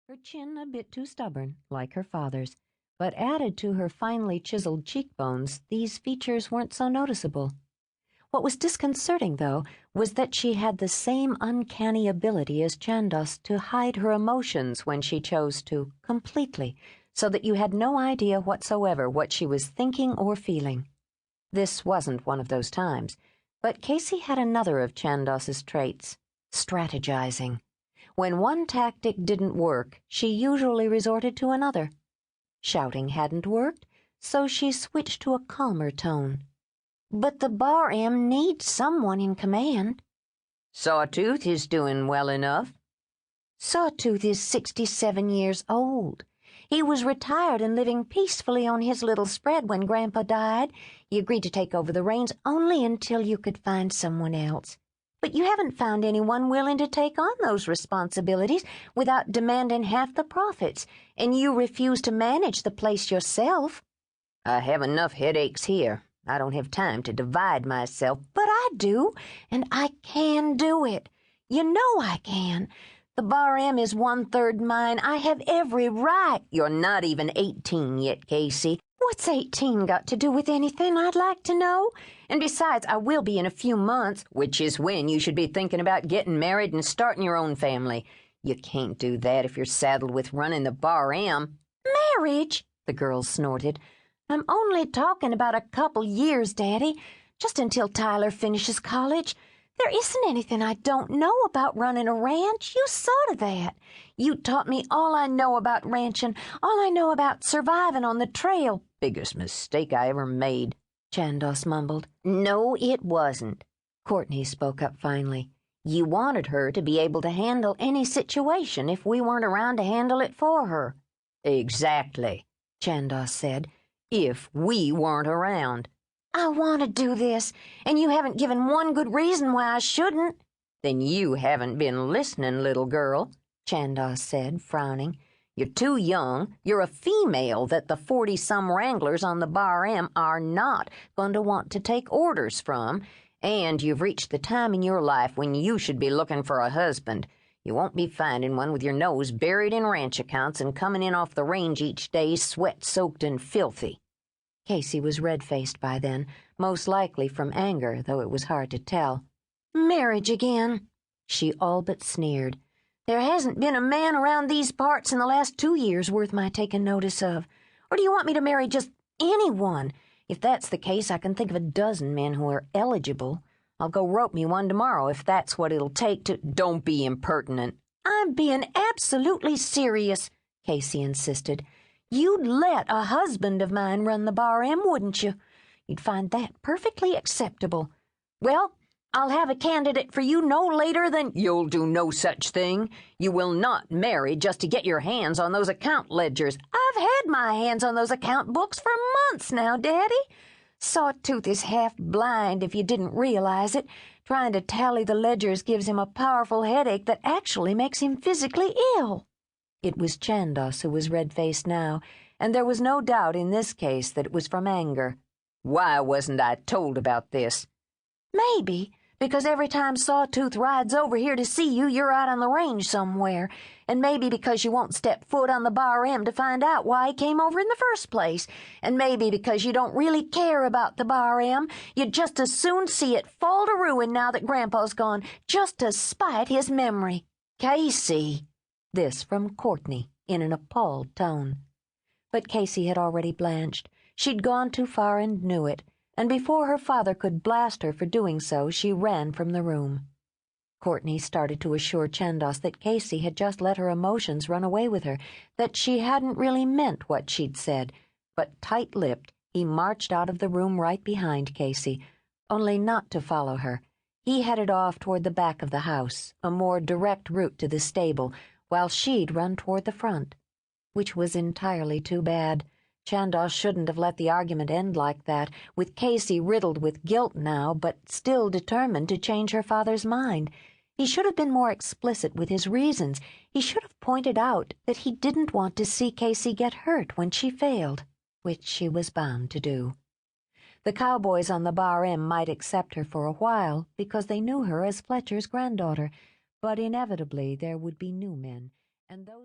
her chin a bit too stubborn, like her father's, but added to her finely chiseled cheekbones, these features weren't so noticeable. What was disconcerting, though, was that she had the same uncanny ability as Chandos to hide her emotions when she chose to, completely, so that you had no idea whatsoever what she was thinking or feeling. This wasn't one of those times, but Casey had another of Chandos's traits, strategizing. When one tactic didn't work, she usually resorted to another. Shouting hadn't worked, so she switched to a calmer tone. But the bar-M needs someone in command. Sawtooth is doing well enough. Sawtooth is 67 years old. He was retired and living peacefully on his little spread when Grandpa died. He agreed to take over the reins only until you could find someone else. But you haven't found anyone willing to take on those responsibilities without demanding half the profits, and you refuse to manage the place yourself. I have enough headaches here. I don't have time to divide myself. But I do, and I can do it. You know I can. The bar-M is 1/3 mine. I have every right. You're not even 18 yet, Casey. What's 18 got to do with anything, I'd like to know? And besides, I will be in a few months. Which is when you should be thinking about getting married and starting your own family. You can't do that if you're saddled with running the bar-M. Marriage? The girl snorted. I'm only talking about a couple years, Daddy, just until Tyler finishes college. There isn't anything I don't know about running a ranch. You saw to that. You taught me all I know about ranching, all I know about surviving on the trail. Biggest mistake I ever made, Chandos mumbled. No, it wasn't. Courtney spoke up finally. You wanted her to be able to handle any situation if we weren't around to handle it for her. Exactly, Chandos said. If we weren't around. I want to do this, and you haven't given one good reason why I shouldn't. Then you haven't been listening, little girl, Chandos said, frowning. You're too young. You're a female that the 40-some wranglers on the bar-M are not going to want to take orders from, and you've reached the time in your life when you should be looking for a husband. You won't be finding one with your nose buried in ranch accounts and coming in off the range each day sweat-soaked and filthy. Casey was red-faced by then, most likely from anger, though it was hard to tell. Marriage again, she all but sneered. There hasn't been a man around these parts in the last 2 years worth my taking notice of. Or do you want me to marry just anyone? If that's the case, I can think of a dozen men who are eligible. I'll go rope me one tomorrow if that's what it'll take to— Don't be impertinent. I'm being absolutely serious, Casey insisted. You'd let a husband of mine run the bar-M, wouldn't you? You'd find that perfectly acceptable. Well, I'll have a candidate for you no later than— You'll do no such thing. You will not marry just to get your hands on those account ledgers. I've had my hands on those account books for months now, Daddy. Sawtooth is half blind, if you didn't realize it. Trying to tally the ledgers gives him a powerful headache that actually makes him physically ill. It was Chandos who was red-faced now, and there was no doubt in this case that it was from anger. Why wasn't I told about this? Maybe, because every time Sawtooth rides over here to see you, you're out on the range somewhere. And maybe because you won't step foot on the bar-M to find out why he came over in the first place. And maybe because you don't really care about the bar-M. You'd just as soon see it fall to ruin now that Grandpa's gone, just to spite his memory. Casey! This from Courtney, in an appalled tone. But Casey had already blanched. She'd gone too far and knew it, and before her father could blast her for doing so, she ran from the room. Courtney started to assure Chandos that Casey had just let her emotions run away with her, that she hadn't really meant what she'd said, but tight-lipped, he marched out of the room right behind Casey, only not to follow her. He headed off toward the back of the house, a more direct route to the stable, while she'd run toward the front, which was entirely too bad. Chandos shouldn't have let the argument end like that, with Casey riddled with guilt now, but still determined to change her father's mind. He should have been more explicit with his reasons. He should have pointed out that he didn't want to see Casey get hurt when she failed, which she was bound to do. The cowboys on the bar-M might accept her for a while, because they knew her as Fletcher's granddaughter, but inevitably there would be new men, and those